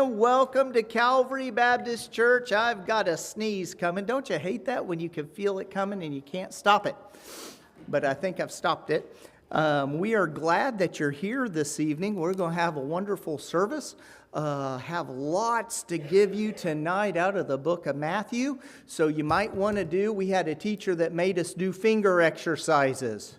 Welcome to Calvary Baptist Church. I've got a sneeze coming. Don't you hate that when you can feel it coming and you can't stop it? But I think I've stopped it. We are glad that you're here this evening. We're going to have a wonderful service. Have lots to give you tonight out of the book of Matthew. So you might want to do, we had a teacher that made us do finger exercises.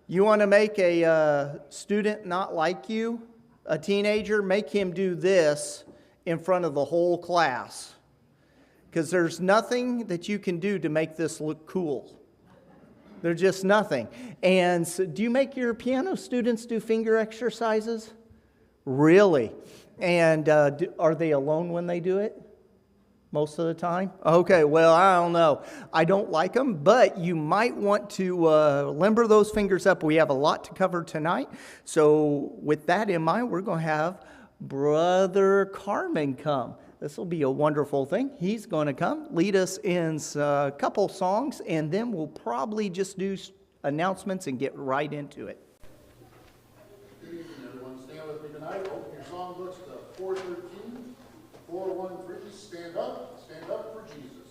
You want to make a student not like you? A teenager, make him do this in front of the whole class. Because there's nothing that you can do to make this look cool. There's just nothing. And so, do you make your piano students do finger exercises? Really? And are they alone when they do it? Most of the time? Okay, well, I don't know. I don't like them, but you might want to limber those fingers up. We have a lot to cover tonight. So with that in mind, we're going to have Brother Carmen come. This will be a wonderful thing. He's going to come, lead us in a couple songs, and then we'll probably just do announcements and get right into it. Good evening, everyone. Stand with me tonight. Open your songbooks to 413, 413. Stand up for Jesus.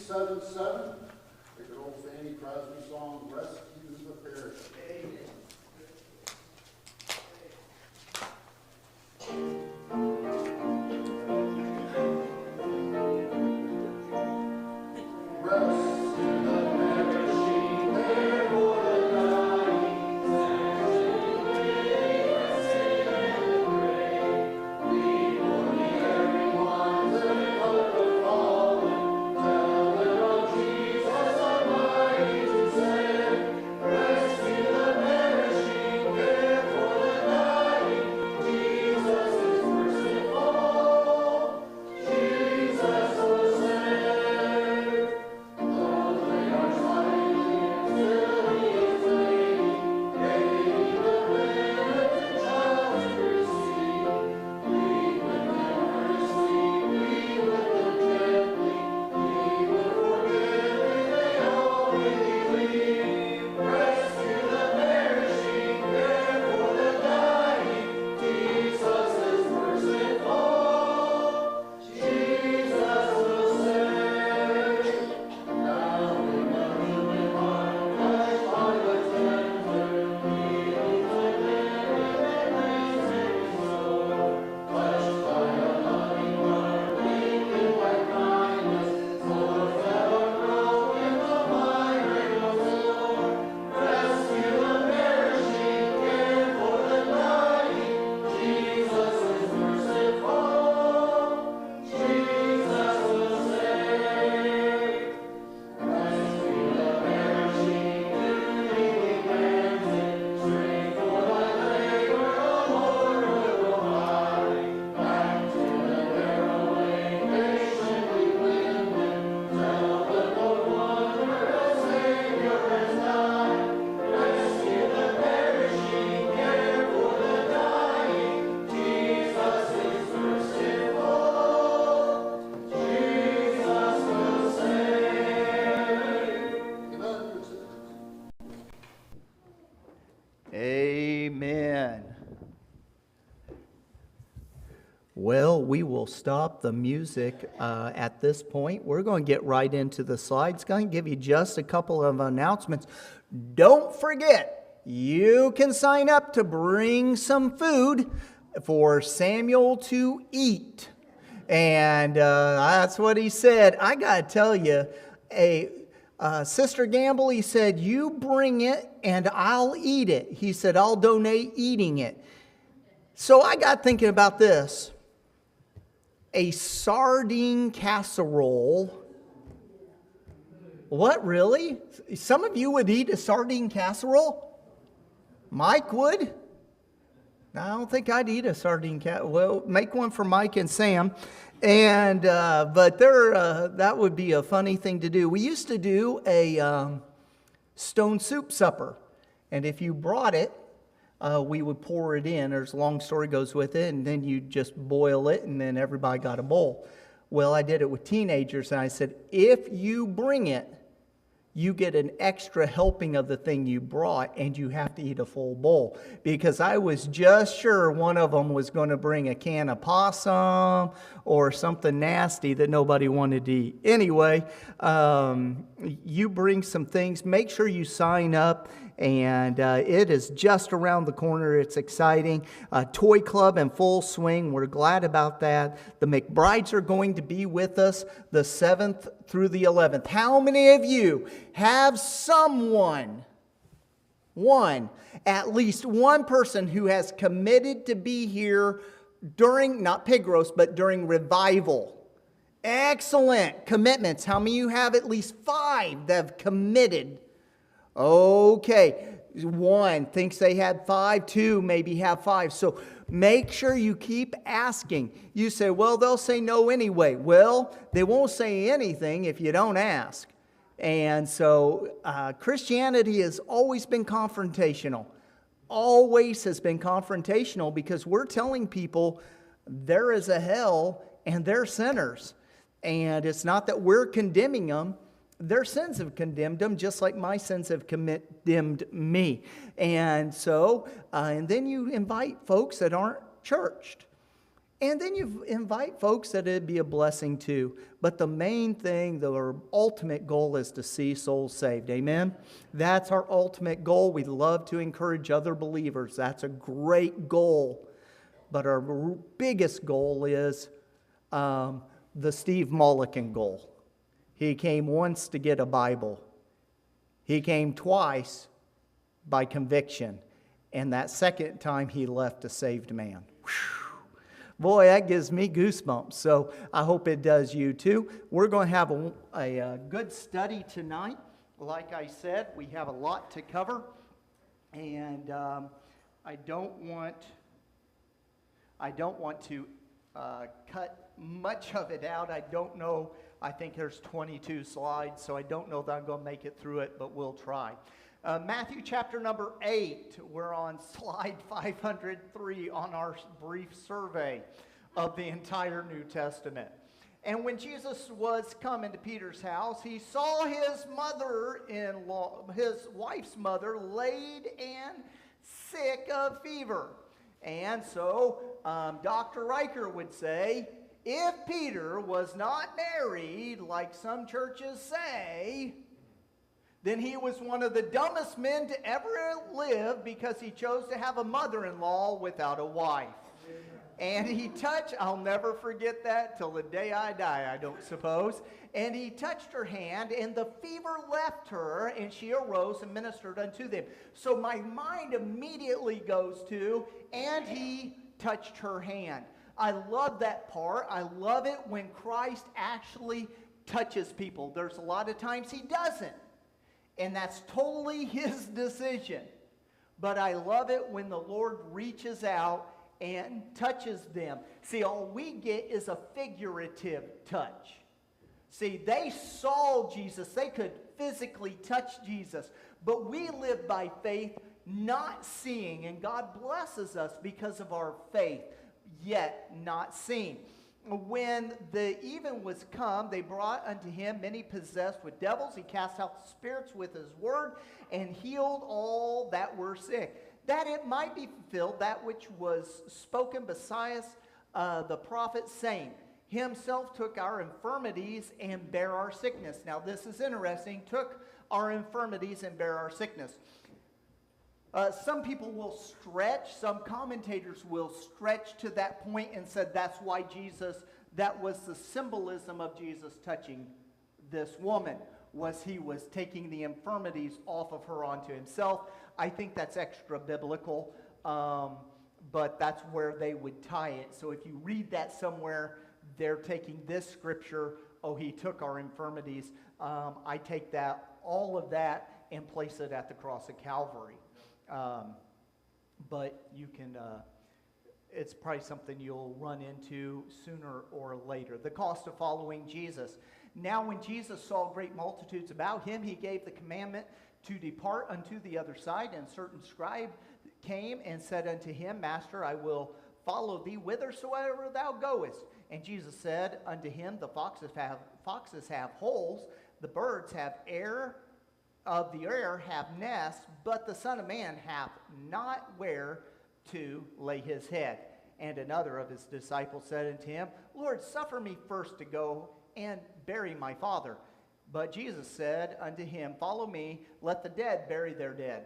Tell Well, we will stop the music at this point. We're going to get right into the slides. Going to give you just a couple of announcements. Don't forget, you can sign up to bring some food for Samuel to eat. And that's what he said. I got to tell you, Sister Gamble, he said, you bring it and I'll eat it. He said, I'll donate eating it. So I got thinking about this. A sardine casserole. What, really? Some of you would eat a sardine casserole? Mike would? I don't think I'd eat a sardine casserole. Well, make one for Mike and Sam. And but that would be a funny thing to do. We used to do a stone soup supper. And if you brought it, we would pour it in. There's a long story goes with it, and then you just boil it, and then everybody got a bowl. Well, I did it with teenagers, and I said, if you bring it, you get an extra helping of the thing you brought, and you have to eat a full bowl. Because I was just sure one of them was going to bring a can of possum or something nasty that nobody wanted to eat. Anyway, you bring some things. Make sure you sign up. And it is just around the corner. It's exciting. Toy Club in full swing. We're glad about that. The McBrides are going to be with us the 7th through the 11th. How many of you have someone, at least one person who has committed to be here during, not pig roast, but during revival? Excellent commitments. How many of you have at least 5 that have committed? Okay, 1 thinks they had 5, 2 maybe have 5. So make sure you keep asking. You say, well, they'll say no anyway. Well, they won't say anything if you don't ask. And so Christianity has always been confrontational. Always has been confrontational because we're telling people there is a hell and they're sinners. And it's not that we're condemning them. Their sins have condemned them, just like my sins have condemned me. And so, and then you invite folks that aren't churched. And then you invite folks that it'd be a blessing to. But the main thing, the ultimate goal is to see souls saved. Amen? That's our ultimate goal. We love to encourage other believers. That's a great goal. But our biggest goal is the Steve Mulliken goal. He came once to get a Bible. He came twice by conviction. And that second time he left a saved man. Whew. Boy, that gives me goosebumps. So I hope it does you too. We're going to have a good study tonight. Like I said, we have a lot to cover. And I don't want to cut much of it out. I don't know. I think there's 22 slides, so I don't know that I'm going to make it through it, but we'll try. Matthew chapter number 8. We're on slide 503 on our brief survey of the entire New Testament. And when Jesus was come into Peter's house, he saw his mother-in-law, his wife's mother, laid and sick of fever. And so Dr. Riker would say, if Peter was not married, like some churches say, then he was one of the dumbest men to ever live because he chose to have a mother-in-law without a wife. And he touched, I'll never forget that till the day I die, I don't suppose. And he touched her hand, and the fever left her, and she arose and ministered unto them. So my mind immediately goes to, and he touched her hand. I love that part. I love it when Christ actually touches people. There's a lot of times he doesn't. And that's totally his decision. But I love it when the Lord reaches out and touches them. See, all we get is a figurative touch. See, they saw Jesus. They could physically touch Jesus. But we live by faith, not seeing. And God blesses us because of our faith, yet not seen. When the even was come, they brought unto him many possessed with devils. He cast out the spirits with his word and healed all that were sick, that it might be fulfilled that which was spoken by the prophet, saying, Himself took our infirmities and bare our sickness. Now this is interesting. Took our infirmities and bare our sickness. Some people will stretch, some commentators will stretch to that point and said that's why Jesus, that was the symbolism of Jesus touching this woman, was he was taking the infirmities off of her onto himself. I think that's extra biblical, but that's where they would tie it. So if you read that somewhere, they're taking this scripture, oh, he took our infirmities. I take that, all of that, and place it at the cross of Calvary. But you can, it's probably something you'll run into sooner or later. The cost of following Jesus. Now when Jesus saw great multitudes about him, he gave the commandment to depart unto the other side. And a certain scribe came and said unto him, Master, I will follow thee whithersoever thou goest. And Jesus said unto him, the foxes have holes, the birds have of the air have nests, but the Son of Man hath not where to lay his head. And another of his disciples said unto him, Lord, suffer me first to go and bury my father. But Jesus said unto him, Follow me, let the dead bury their dead.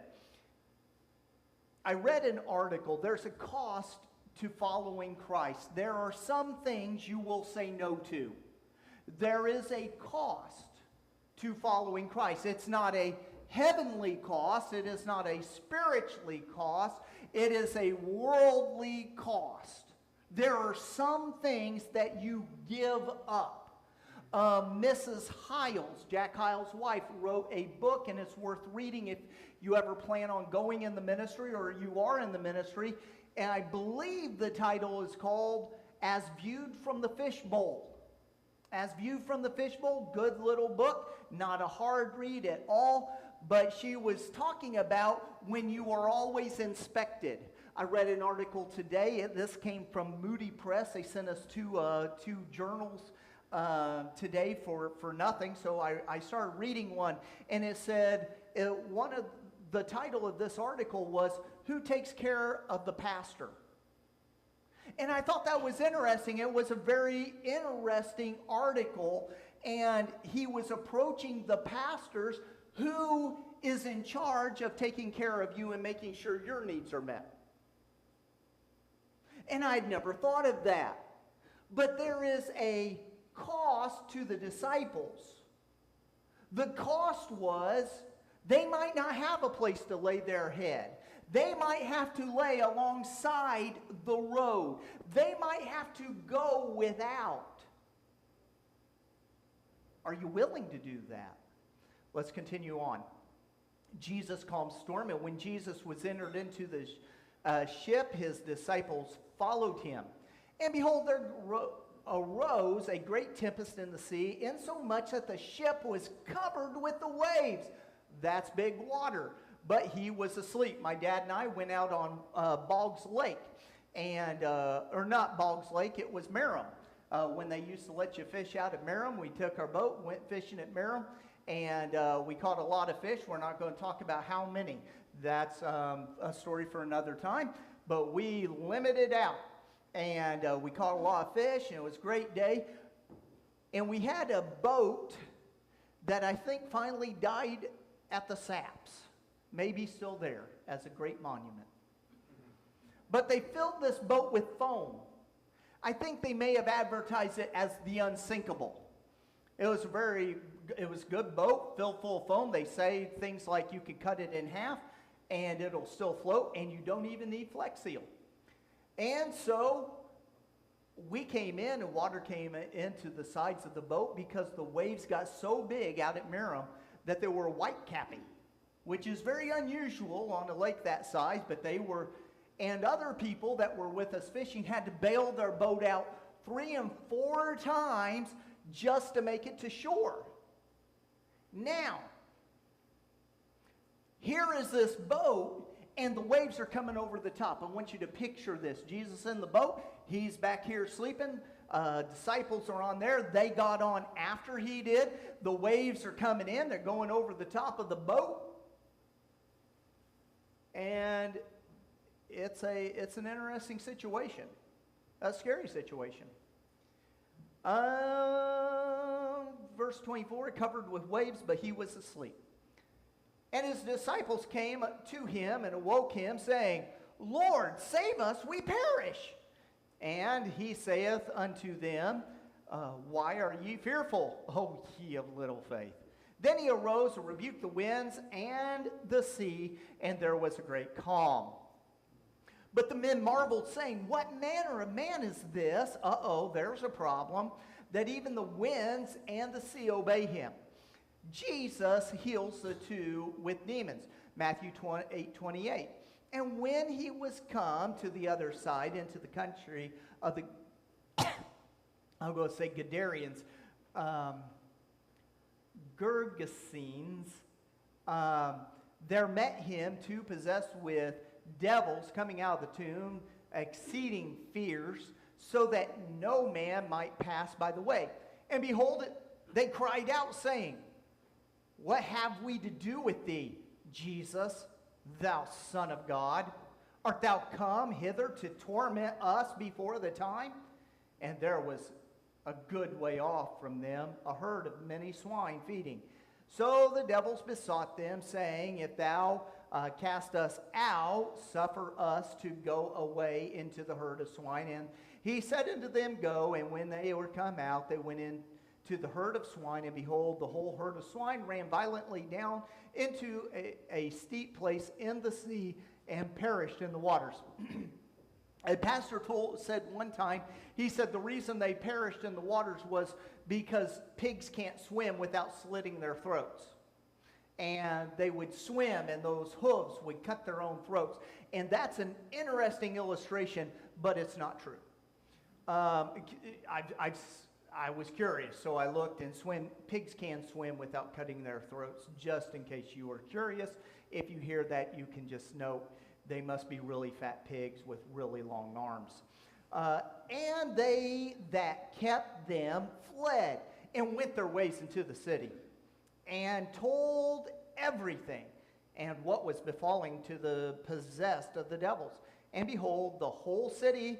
I read an article, there's a cost to following Christ. There are some things you will say no to. There is a cost to following Christ. It's not a heavenly cost. It is not a spiritually cost. It is a worldly cost. There are some things that you give up. Mrs. Hiles, Jack Hiles' wife, wrote a book, and it's worth reading if you ever plan on going in the ministry or you are in the ministry. And I believe the title is called As Viewed from the Fishbowl. As Viewed from the Fishbowl, good little book, not a hard read at all, but she was talking about when you are always inspected. I read an article today, this came from Moody Press. They sent us two journals today for nothing, so I started reading one, and it said, the title of this article was, Who Takes Care of the Pastor? And I thought that was interesting. It was a very interesting article, and he was approaching the pastors, who is in charge of taking care of you and making sure your needs are met. And I'd never thought of that. But there is a cost to the disciples. The cost was they might not have a place to lay their head. They might have to lay alongside the road. They might have to go without. Are you willing to do that? Let's continue on. Jesus calmed storm, and when Jesus was entered into the ship, his disciples followed him. And behold, there arose a great tempest in the sea, insomuch that the ship was covered with the waves. That's big water. But he was asleep. My dad and I went out on Boggs Lake, and or not Boggs Lake, it was Merrim. When they used to let you fish out at Merrim, we took our boat, went fishing at Merrim, and we caught a lot of fish. We're not going to talk about how many. That's a story for another time. But we limited out, and we caught a lot of fish, and it was a great day. And we had a boat that I think finally died at the Saps. Maybe still there as a great monument. But they filled this boat with foam. I think they may have advertised it as the unsinkable. It was a good boat filled full of foam. They say things like you can cut it in half and it'll still float, and you don't even need Flex Seal. And so we came in, and water came into the sides of the boat because the waves got so big out at Merrim that they were white capping, which is very unusual on a lake that size, but they were, and other people that were with us fishing had to bail their boat out 3 and 4 times just to make it to shore. Now, here is this boat, and the waves are coming over the top. I want you to picture this. Jesus in the boat, he's back here sleeping. Disciples are on there. They got on after he did. The waves are coming in. They're going over the top of the boat. And it's an interesting situation. A scary situation. Verse 24, covered with waves, but he was asleep. And his disciples came to him and awoke him, saying, Lord, save us, we perish. And he saith unto them, why are ye fearful, O ye of little faith? Then he arose and rebuked the winds and the sea, and there was a great calm. But the men marveled, saying, what manner of man is this? There's a problem, that even the winds and the sea obey him. Jesus heals the two with demons. Matthew 8:28. And when he was come to the other side, into the country of the, I'll go say Gadareans, Gergesenes, there met him two possessed with devils coming out of the tomb, exceeding fierce, so that no man might pass by the way. And behold, they cried out, saying, what have we to do with thee, Jesus, thou Son of God? Art thou come hither to torment us before the time? And there was a good way off from them a herd of many swine feeding. So the devils besought them, saying, if thou cast us out, suffer us to go away into the herd of swine. And he said unto them, go. And when they were come out, they went in to the herd of swine, and behold, the whole herd of swine ran violently down into a steep place in the sea and perished in the waters. A pastor said one time, he said the reason they perished in the waters was because pigs can't swim without slitting their throats. And they would swim, and those hooves would cut their own throats. And that's an interesting illustration, but it's not true. I was curious, so I looked, and pigs can swim without cutting their throats, just in case you were curious. If you hear that, you can just note they must be really fat pigs with really long arms. And they that kept them fled and went their ways into the city and told everything and what was befalling to the possessed of the devils. And behold, the whole city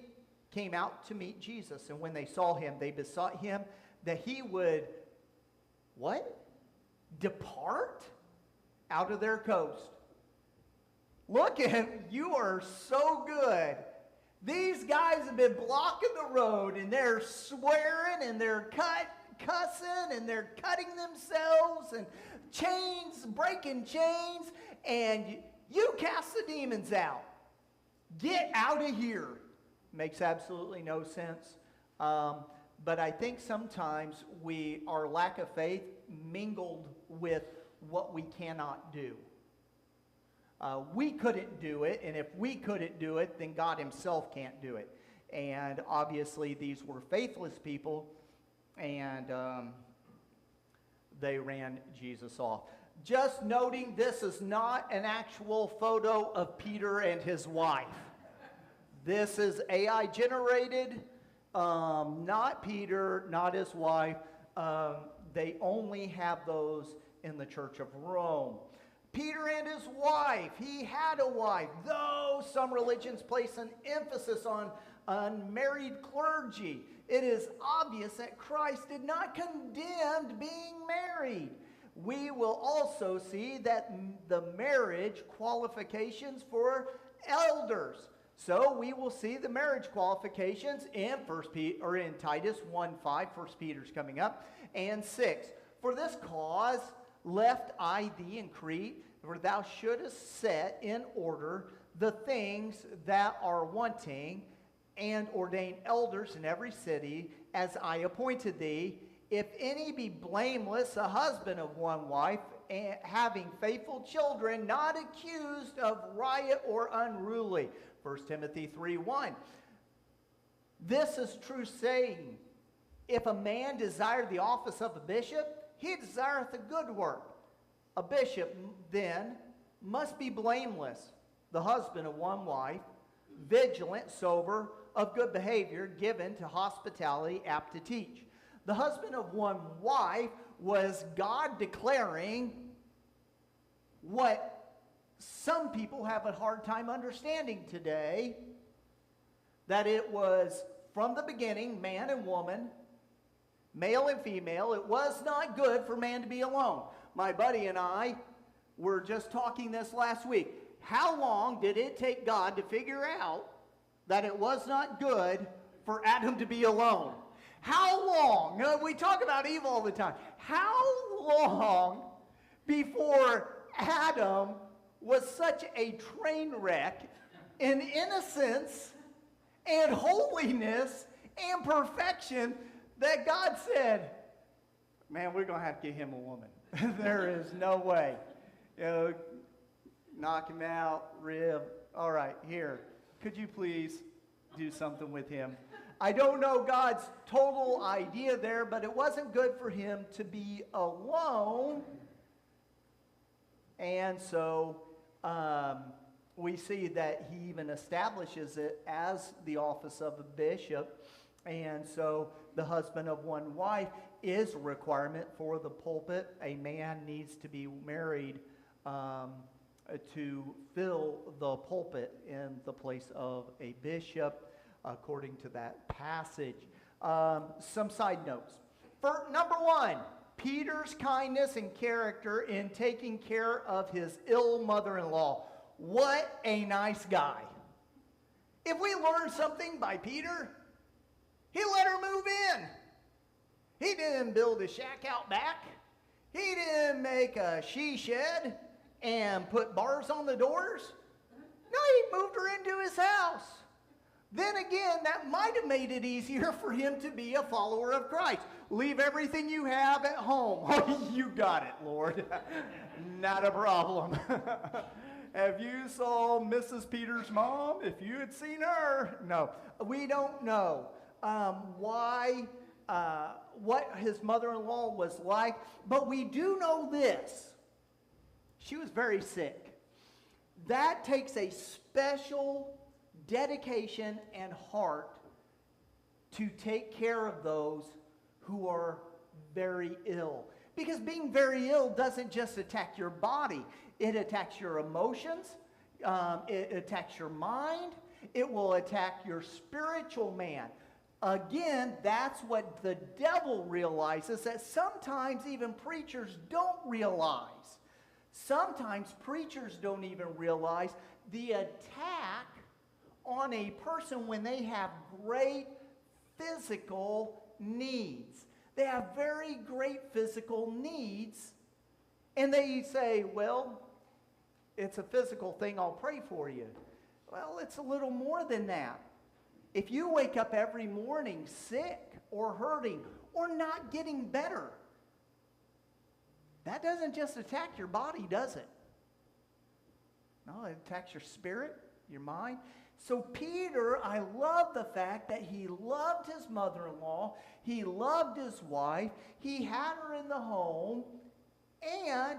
came out to meet Jesus. And when they saw him, they besought him that he would, what? Depart out of their coast. Look at him. You are so good. These guys have been blocking the road, and they're swearing, and they're cussing, and they're cutting themselves, and breaking chains, and you cast the demons out. Get out of here. Makes absolutely no sense. But I think sometimes our lack of faith mingled with what we cannot do. We couldn't do it, and if we couldn't do it, then God himself can't do it. And obviously these were faithless people, and they ran Jesus off. Just noting, this is not an actual photo of Peter and his wife. This is AI generated, not Peter, not his wife. They only have those in the Church of Rome. Peter and his wife, he had a wife, though some religions place an emphasis on unmarried clergy. It is obvious that Christ did not condemn being married. We will also see that the marriage qualifications for elders. So we will see the marriage qualifications in in Titus 1:5, 1 Peter's coming up, and 6. For this cause left I thee in Crete, for thou shouldest set in order the things that are wanting, and ordain elders in every city, as I appointed thee. If any be blameless, a husband of one wife, and having faithful children, not accused of riot or unruly. 1 Timothy 3:1. This is true saying, if a man desire the office of a bishop, he desireth a good work. A bishop then must be blameless, the husband of one wife, vigilant, sober, of good behavior, given to hospitality, apt to teach. The husband of one wife was God declaring what some people have a hard time understanding today, that it was from the beginning, man and woman, male and female, it was not good for man to be alone. My buddy and I were just talking this last week. How long did it take God to figure out that it was not good for Adam to be alone? How long? We talk about evil all the time. How long before Adam was such a train wreck in innocence and holiness and perfection that God said, man, we're going to have to get him a woman. There is no way. Knock him out, rib. All right, here. Could you please do something with him? I don't know God's total idea there, but it wasn't good for him to be alone. And so we see that he even establishes it as the office of a bishop. And so the husband of one wife is a requirement for the pulpit. A man needs to be married to fill the pulpit in the place of a bishop, according to that passage. Some side notes. For number one, Peter's kindness and character in taking care of his ill mother-in-law. What a nice guy. If we learn something by Peter, he let her move in. He didn't build a shack out back. He didn't make a she shed and put bars on the doors. No, he moved her into his house. Then again, that might have made it easier for him to be a follower of Christ. Leave everything you have at home. Oh, you got it, Lord. Not a problem. Have you saw Mrs. Peter's mom? If you had seen her. No, we don't know what his mother-in-law was like, but we do know this. She was very sick. That takes a special dedication and heart to take care of those who are very ill. Because being very ill doesn't just attack your body. It attacks your emotions. It attacks your mind. It will attack your spiritual man. Again, that's what the devil realizes, that sometimes even preachers don't realize. Sometimes preachers don't even realize the attack on a person when they have great physical needs. They have very great physical needs, and they say, well, it's a physical thing, I'll pray for you. Well, it's a little more than that. If you wake up every morning sick or hurting or not getting better, that doesn't just attack your body, does it? No, it attacks your spirit, your mind. So Peter, I love the fact that he loved his mother-in-law, he loved his wife, he had her in the home, and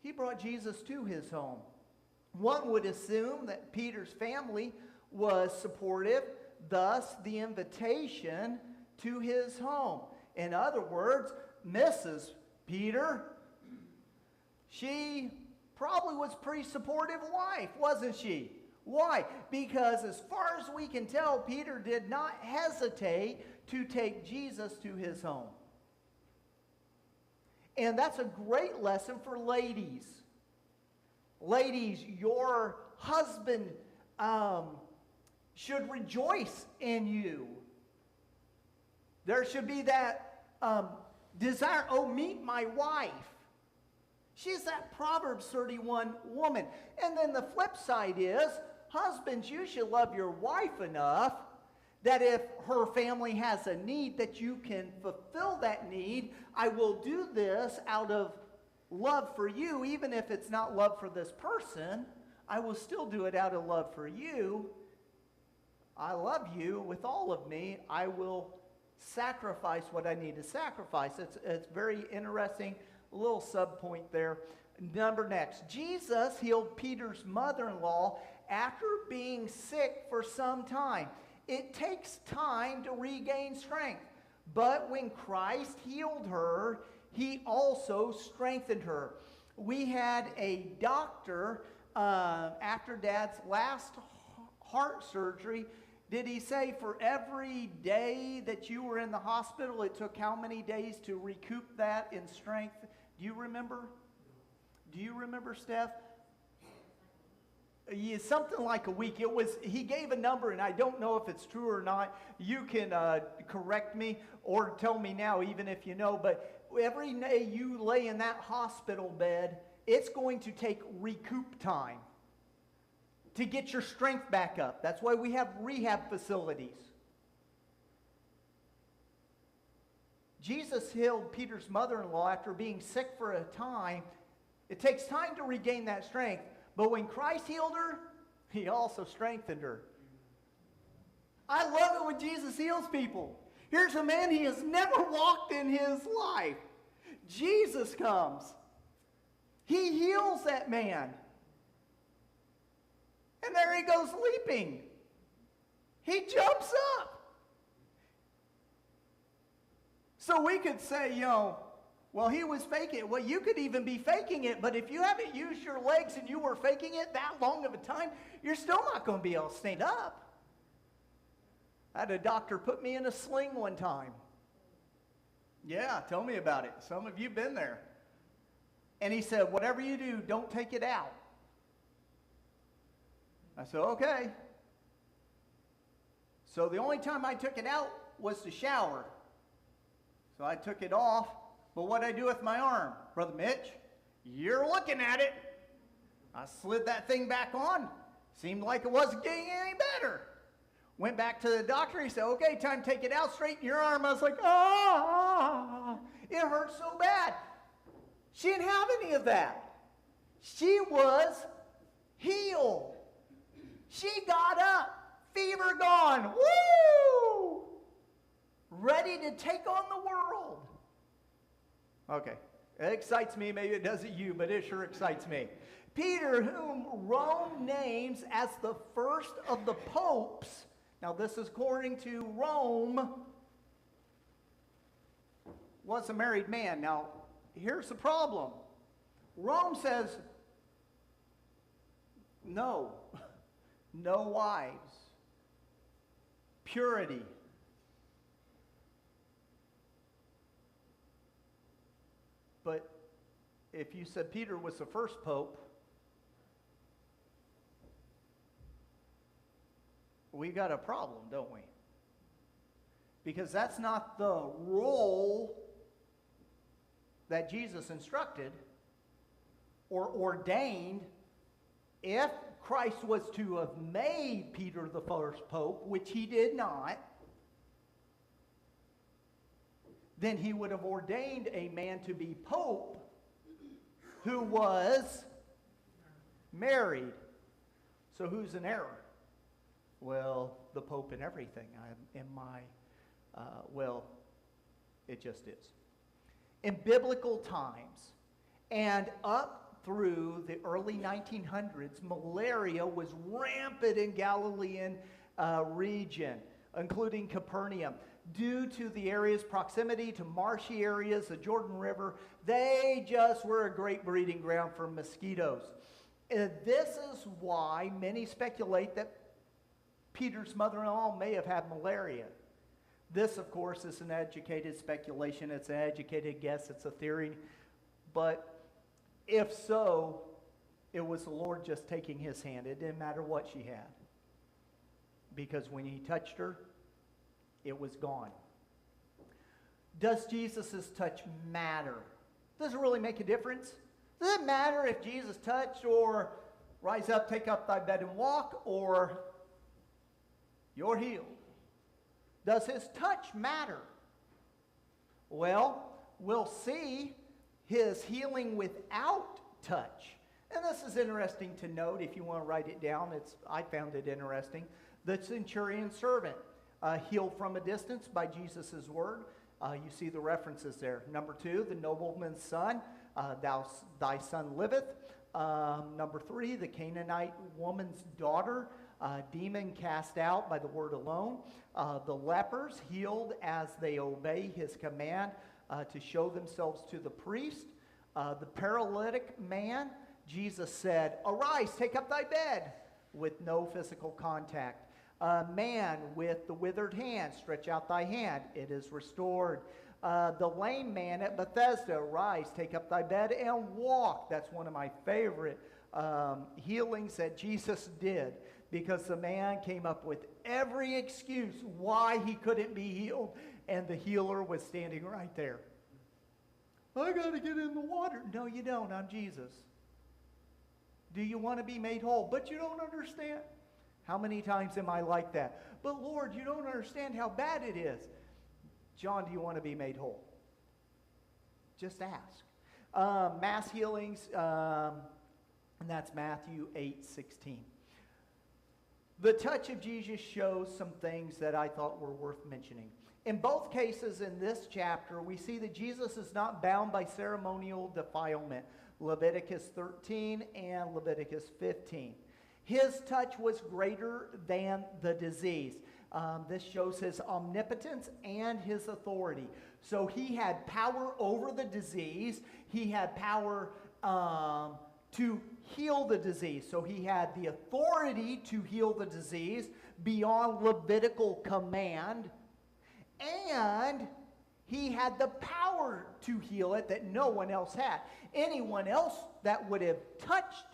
he brought Jesus to his home. One would assume that Peter's family was supportive, thus the invitation to his home. In other words, Mrs. Peter, she probably was a pretty supportive wife, wasn't she? Why? Because as far as we can tell, Peter did not hesitate to take Jesus to his home. And that's a great lesson for ladies. Ladies, your husband should rejoice in you. There should be that desire, oh, meet my wife. She's that Proverbs 31 woman. And then the flip side is, husbands, you should love your wife enough that if her family has a need, that you can fulfill that need. I will do this out of love for you, even if it's not love for this person. I will still do it out of love for you. I love you with all of me. I will sacrifice what I need to sacrifice. It's very interesting. A little sub-point there. Number next. Jesus healed Peter's mother-in-law after being sick for some time. It takes time to regain strength. But when Christ healed her, he also strengthened her. We had a doctor after Dad's last heart surgery. Did he say for every day that you were in the hospital, it took how many days to recoup that in strength? Do you remember? Do you remember, Steph? Yeah, something like a week. He gave a number, and I don't know if it's true or not. You can correct me or tell me now, even if you know. But every day you lay in that hospital bed, it's going to take recoup time to get your strength back up. That's why we have rehab facilities. Jesus healed Peter's mother-in-law after being sick for a time. It takes time to regain that strength. But when Christ healed her, he also strengthened her. I love it when Jesus heals people. Here's a man he has never walked in his life. Jesus comes. He heals that man. And there he goes leaping. He jumps up. So we could say, well, he was faking it. Well, you could even be faking it, but if you haven't used your legs and you were faking it that long of a time, you're still not going to be able to stand up. I had a doctor put me in a sling one time. Yeah, tell me about it. Some of you have been there. And he said, whatever you do, don't take it out. I said, okay. So the only time I took it out was to shower. So I took it off. But what did I do with my arm? Brother Mitch, you're looking at it. I slid that thing back on. Seemed like it wasn't getting any better. Went back to the doctor. He said, okay, time to take it out. Straighten your arm. I was like, it hurts so bad. She didn't have any of that. She was healed. She got up, fever gone, woo! Ready to take on the world. Okay, it excites me. Maybe it doesn't you, but it sure excites me. Peter, whom Rome names as the first of the popes, now this is according to Rome, was a married man. Now, here's the problem. Rome says, no wives, purity. But if you said Peter was the first pope, we got a problem, don't we? Because that's not the role that Jesus instructed or ordained. If Christ was to have made Peter the first pope, which he did not, then he would have ordained a man to be pope who was married. So who's in error? Well, the pope in everything. It just is. In biblical times and up through the early 1900s, malaria was rampant in Galilean region, including Capernaum. Due to the area's proximity to marshy areas, the Jordan River, they just were a great breeding ground for mosquitoes. And this is why many speculate that Peter's mother-in-law may have had malaria. This, of course, is an educated speculation. It's an educated guess. It's a theory. But if so, it was the Lord just taking his hand. It didn't matter what she had. Because when he touched her, it was gone. Does Jesus' touch matter? Does it really make a difference? Does it matter if Jesus touched or rise up, take up thy bed and walk, or you're healed? Does his touch matter? Well, we'll see his healing without touch. And this is interesting to note if you want to write it down. I found it interesting. The centurion's servant healed from a distance by Jesus' word. You see the references there. Number 2, the nobleman's son, thy son liveth. Number 3, the Canaanite woman's daughter, demon cast out by the word alone. The lepers healed as they obey his command to show themselves to the priest. The paralytic man, Jesus said, arise, take up thy bed, with no physical contact. Man with the withered hand, stretch out thy hand, it is restored. The lame man at Bethesda, rise, take up thy bed and walk. That's one of my favorite healings that Jesus did, because the man came up with every excuse why he couldn't be healed, and the healer was standing right there. I got to get in the water. No, you don't. I'm Jesus. Do you want to be made whole? But you don't understand. How many times am I like that? But Lord, you don't understand how bad it is. John, do you want to be made whole? Just ask. Mass healings, and that's Matthew 8:16. The touch of Jesus shows some things that I thought were worth mentioning. In both cases in this chapter, we see that Jesus is not bound by ceremonial defilement. Leviticus 13 and Leviticus 15. His touch was greater than the disease. This shows his omnipotence and his authority. So he had power over the disease. He had power to heal the disease. So he had the authority to heal the disease beyond Levitical command. And he had the power to heal it that no one else had. Anyone else that would have touched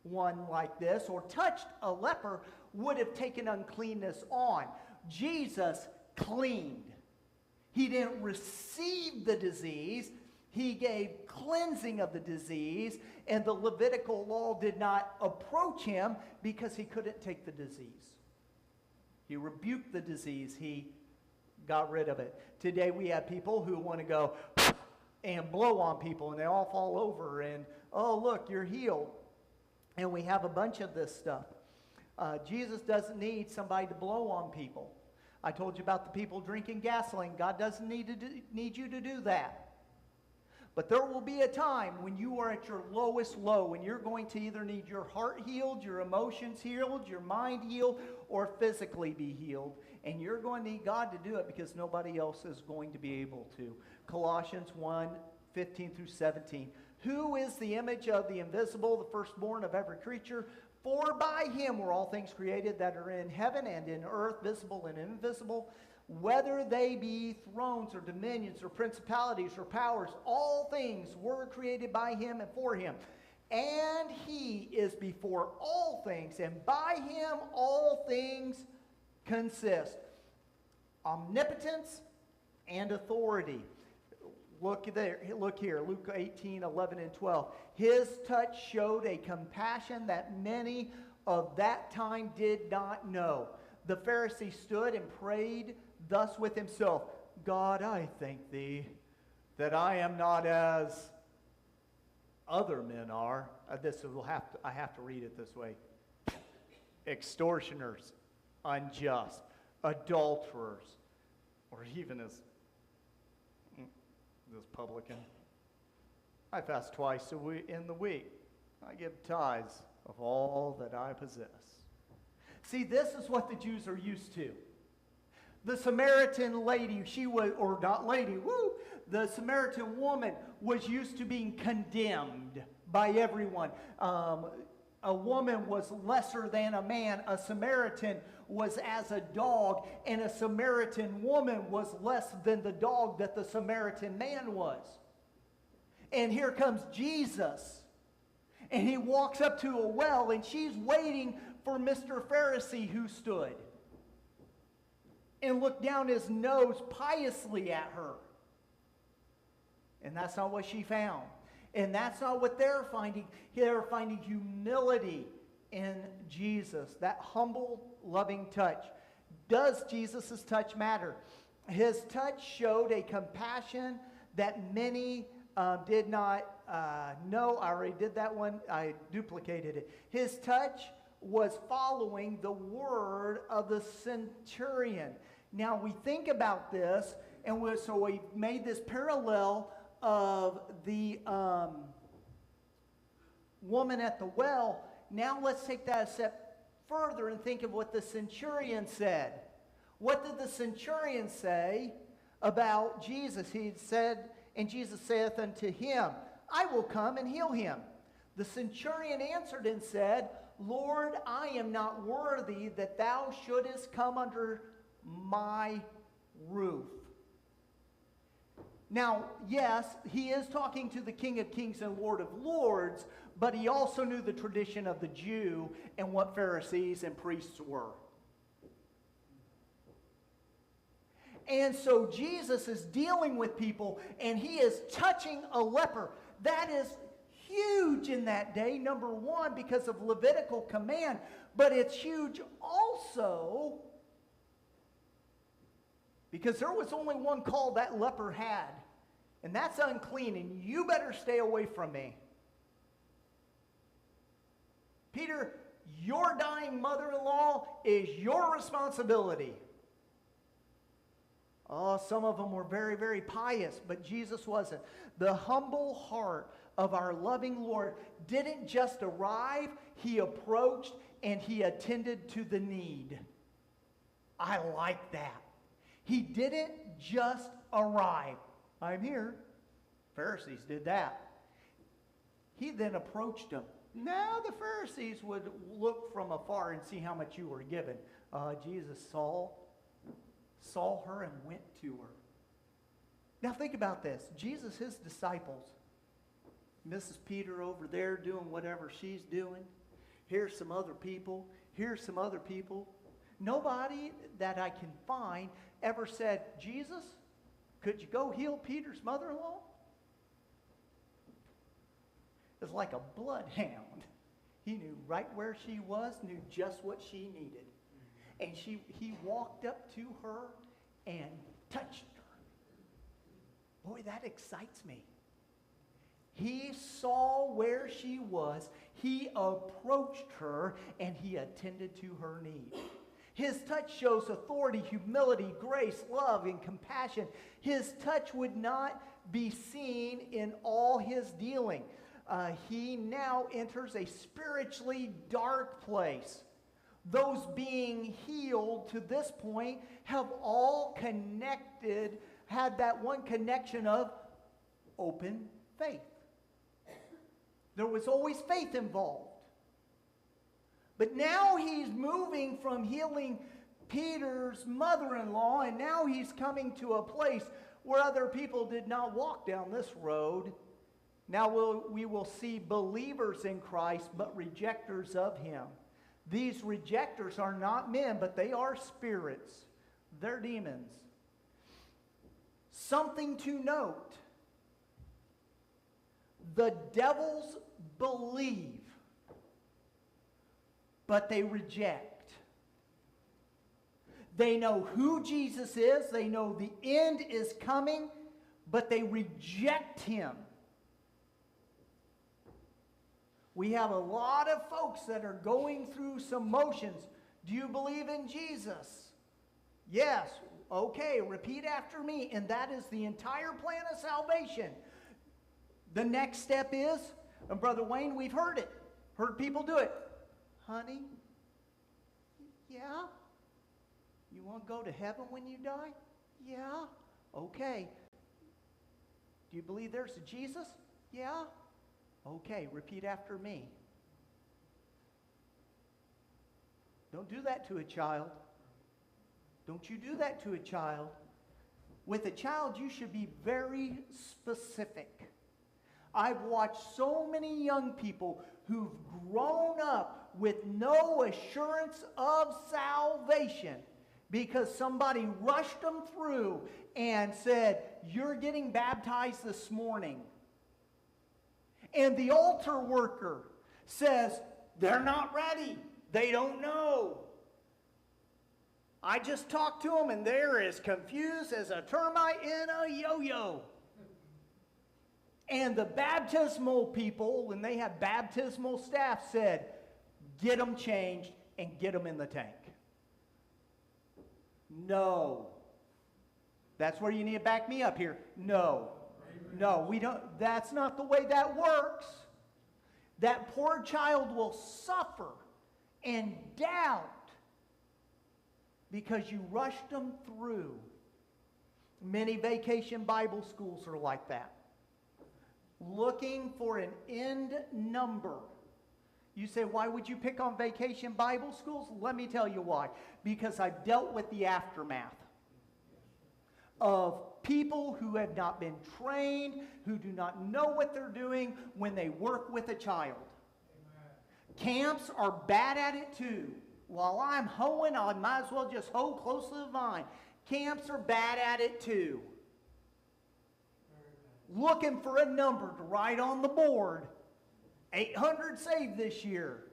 one like this or touched a leper would have taken uncleanness on. Jesus cleaned. He didn't receive the disease. He gave cleansing of the disease, and the Levitical law did not approach him because he couldn't take the disease. He rebuked the disease. He got rid of it. Today we have people who want to go and blow on people, and they all fall over, and, oh, look, you're healed. And we have a bunch of this stuff. Jesus doesn't need somebody to blow on people. I told you about the people drinking gasoline. God doesn't need you to do that. But there will be a time when you are at your lowest low, when you're going to either need your heart healed, your emotions healed, your mind healed, or physically be healed. And you're going to need God to do it because nobody else is going to be able to. Colossians 1:15 through 17. Who is the image of the invisible, the firstborn of every creature? For by him were all things created that are in heaven and in earth, visible and invisible, whether they be thrones or dominions or principalities or powers, all things were created by him and for him. And he is before all things, and by him all things consist. Omnipotence and authority. Look there. Look here. Luke 18:11 and 12. His touch showed a compassion that many of that time did not know. The Pharisee stood and prayed thus with himself, God, I thank thee that I am not as other men are. I have to read it this way. Extortioners, unjust, adulterers, or even as this publican. I fast twice in the week. I give tithes of all that I possess. See, this is what the Jews are used to. The Samaritan lady, the Samaritan woman was used to being condemned by everyone. A woman was lesser than a man. A Samaritan was as a dog, and a Samaritan woman was less than the dog that the Samaritan man was. And here comes Jesus, and he walks up to a well, and she's waiting for Mr. Pharisee who stood and looked down his nose piously at her. And that's not what she found. And that's not what they're finding. They're finding humility in Jesus, that humble, loving touch. Does Jesus' touch matter? His touch showed a compassion that many did not know. I already did that one. I duplicated it. His touch was following the word of the centurion. Now we think about this, and so we made this parallel of the woman at the well. Now let's take that a step further and think of what the centurion said. What did the centurion say about Jesus? He said, and Jesus saith unto him, I will come and heal him. The centurion answered and said, Lord, I am not worthy that thou shouldest come under my roof. Now, yes, he is talking to the King of Kings and Lord of Lords, but he also knew the tradition of the Jew and what Pharisees and priests were. And so Jesus is dealing with people, and he is touching a leper. That is huge in that day, number one, because of Levitical command, but it's huge also because there was only one call that leper had, and that's unclean, and you better stay away from me. Peter, your dying mother-in-law is your responsibility. Oh, some of them were very, very pious, but Jesus wasn't. The humble heart of our loving Lord didn't just arrive, he approached and he attended to the need. I like that. He didn't just arrive. I'm here. Pharisees did that. He then approached them. Now the Pharisees would look from afar and see how much you were given. Jesus saw her and went to her. Now think about this. Jesus, his disciples, Mrs. Peter over there doing whatever she's doing. Here's some other people. Here's some other people. Nobody that I can find ever said, Jesus, could you go heal Peter's mother-in-law? It's like a bloodhound. He knew right where she was, knew just what she needed. And he walked up to her and touched her. Boy, that excites me. He saw where she was, he approached her, and he attended to her need. His touch shows authority, humility, grace, love, and compassion. His touch would not be seen in all his dealing. He now enters a spiritually dark place. Those being healed to this point have all connected, had that one connection of open faith. There was always faith involved. But now he's moving from healing Peter's mother-in-law, and now he's coming to a place where other people did not walk down this road. Now we will see believers in Christ, but rejectors of him. These rejectors are not men, but they are spirits. They're demons. Something to note. The devils believe, but they reject. They know who Jesus is. They know the end is coming, but they reject him. We have a lot of folks that are going through some motions. Do you believe in Jesus? Yes. Okay, repeat after me. And that is the entire plan of salvation. The next step is, and Brother Wayne, we've heard it. Heard people do it. Honey, yeah? You want to go to heaven when you die? Yeah. Okay. Do you believe there's a Jesus? Yeah. Okay, repeat after me. Don't do that to a child. Don't you do that to a child. With a child, you should be very specific. I've watched so many young people who've grown up with no assurance of salvation because somebody rushed them through and said, "You're getting baptized this morning." And the altar worker says, "They're not ready. They don't know. I just talked to them and they're as confused as a termite in a yo-yo." And the baptismal people, when they have baptismal staff, said, "Get them changed and get them in the tank." No. That's where you need to back me up here. No. No, we don't. That's not the way that works. That poor child will suffer and doubt because you rushed them through. Many vacation Bible schools are like that. Looking for an end number. You say, why would you pick on vacation Bible schools? Let me tell you why. Because I've dealt with the aftermath of people who have not been trained, who do not know what they're doing when they work with a child. Camps are bad at it too. While I'm hoeing, I might as well just hoe close to the vine. Camps are bad at it too. Looking for a number to write on the board. 800 saved this year.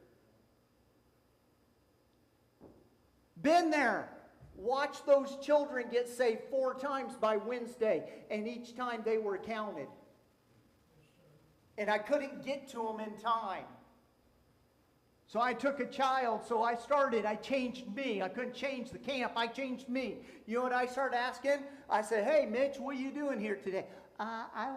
Been there. Watch those children get saved 4 times by Wednesday, and each time they were counted. And I couldn't get to them in time. So I took a child, so I changed me. I couldn't change the camp, I changed me. You know what I started asking? I said, hey, Mitch, what are you doing here today? I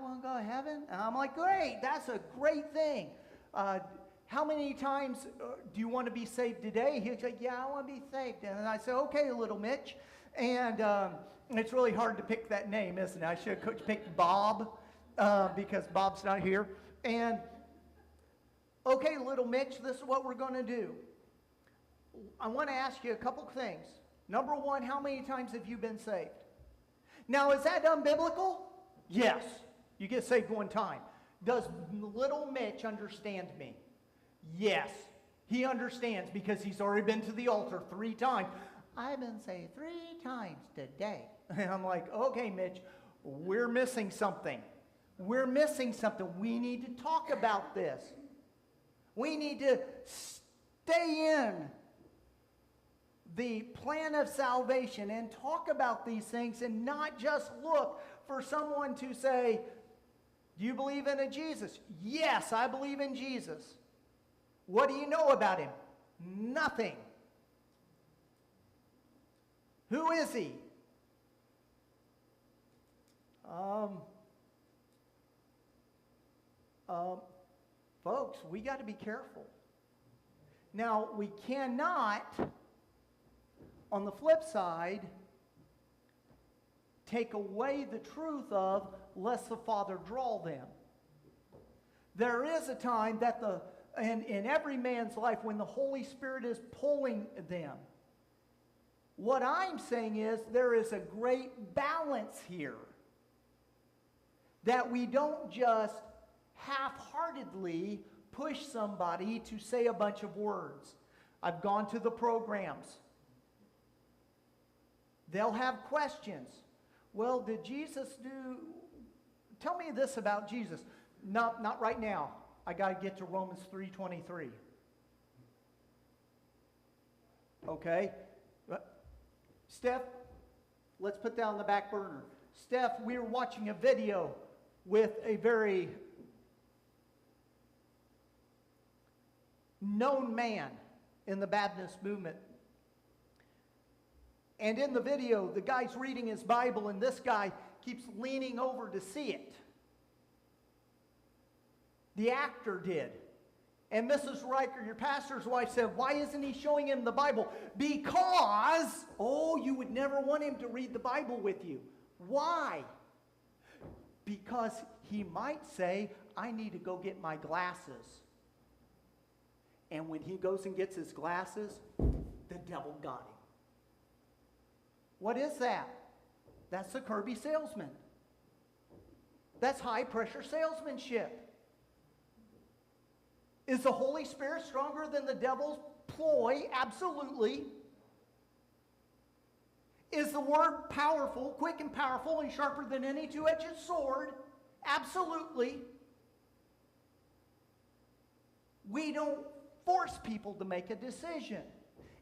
want to go to heaven. And I'm like, great, that's a great thing. How many times do you want to be saved today? He's like, yeah, I want to be saved. And I said, okay, little Mitch. And it's really hard to pick that name, isn't it? I should have picked Bob because Bob's not here. And okay, little Mitch, this is what we're going to do. I want to ask you a couple things. Number one, how many times have you been saved? Now, is that unbiblical? Yes. You get saved 1 time. Does little Mitch understand me? Yes. He understands because he's already been to the altar 3 times. I've been saved 3 times today. And I'm like, okay, Mitch, we're missing something. We're missing something. We need to talk about this. We need to stay in the plan of salvation and talk about these things and not just look for someone to say, do you believe in a Jesus? Yes, I believe in Jesus. What do you know about him? Nothing. Who is he? Folks, we got to be careful. Now, we cannot, on the flip side, take away the truth of, lest the Father draw them. There is a time that in every man's life when the Holy Spirit is pulling them. What I'm saying is there is a great balance here. That we don't just half-heartedly push somebody to say a bunch of words. I've gone to the programs. They'll have questions. Well, did Jesus do... Tell me this about Jesus. No, not right now. I got to get to Romans 3:23. Okay? Steph, let's put that on the back burner. Steph, we were watching a video with a very known man in the Baptist movement. And in the video, the guy's reading his Bible, and this guy keeps leaning over to see it. The actor did. And Mrs. Riker, your pastor's wife, said, why isn't he showing him the Bible? Because, you would never want him to read the Bible with you. Why? Because he might say, I need to go get my glasses. And when he goes and gets his glasses, the devil got him. What is that? That's the Kirby salesman. That's high-pressure salesmanship. Is the Holy Spirit stronger than the devil's ploy? Absolutely. Is the word powerful, quick and powerful, and sharper than any two-edged sword? Absolutely. We don't force people to make a decision.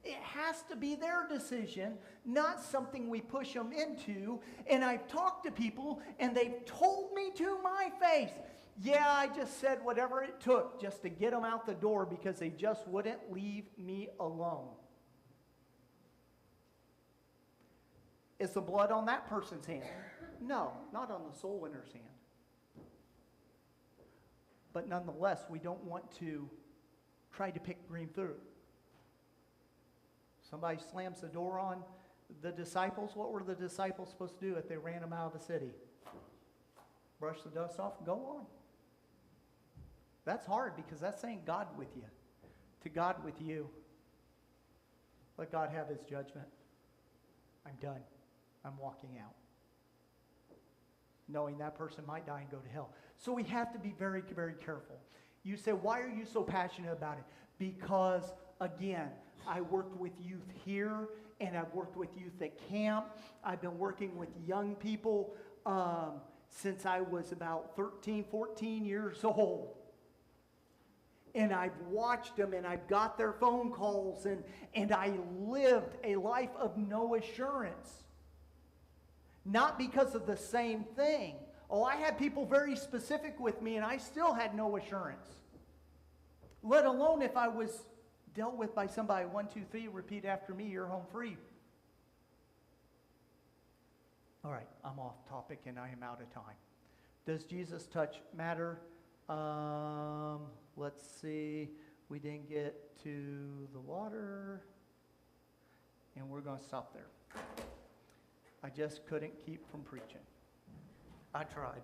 It has to be their decision, not something we push them into. And I've talked to people, and they've told me to my face, yeah, I just said whatever it took just to get them out the door because they just wouldn't leave me alone. Is the blood on that person's hand? No, not on the soul winner's hand. But nonetheless, we don't want to try to pick green fruit. Somebody slams the door on the disciples. What were the disciples supposed to do if they ran them out of the city? Brush the dust off and go on. That's hard because that's saying God with you. To God with you. Let God have his judgment. I'm done. I'm walking out. Knowing that person might die and go to hell. So we have to be very, very careful. You say, why are you so passionate about it? Because, again, I worked with youth here, and I've worked with youth at camp. I've been working with young people since I was about 13, 14 years old. And I've watched them, and I've got their phone calls, and I lived a life of no assurance. Not because of the same thing. Oh, I had people very specific with me, and I still had no assurance. Let alone if I was dealt with by somebody, 1, 2, 3, repeat after me, you're home free. All right, I'm off topic, and I am out of time. Does Jesus' touch matter? Let's see. We didn't get to the water. And we're going to stop there. I just couldn't keep from preaching. I tried.